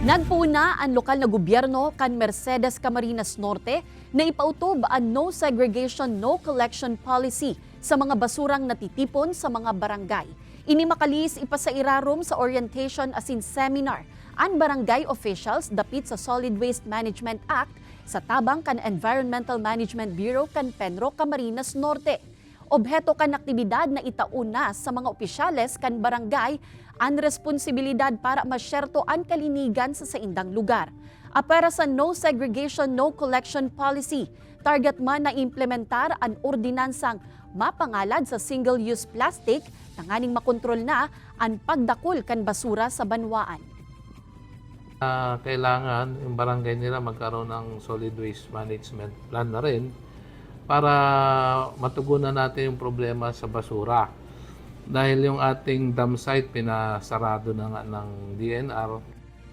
Nagpuna ang lokal na gobyerno kan Mercedes Camarines Norte na ipautob ang no segregation, no collection policy sa mga basurang natitipon sa mga barangay. Ini makalis ipasairarom sa orientation asin seminar ang barangay officials dapit sa Solid Waste Management Act sa tabang kan Environmental Management Bureau kan Penro Camarines Norte. Obheto kan aktibidad na itauna sa mga opisyales kan barangay ang responsibilidad para masyerto ang kalinigan sa saindang lugar. Apera sa no segregation, no collection policy, target man na implementar ang ordinansang mapangalad sa single-use plastic tanganing makontrol na ang pagdakol kan basura sa banwaan. Kailangan yung barangay nila magkaroon ng solid waste management plan na rin para matugunan natin yung problema sa basura. Dahil yung ating dam site pinasarado na nga ng DNR,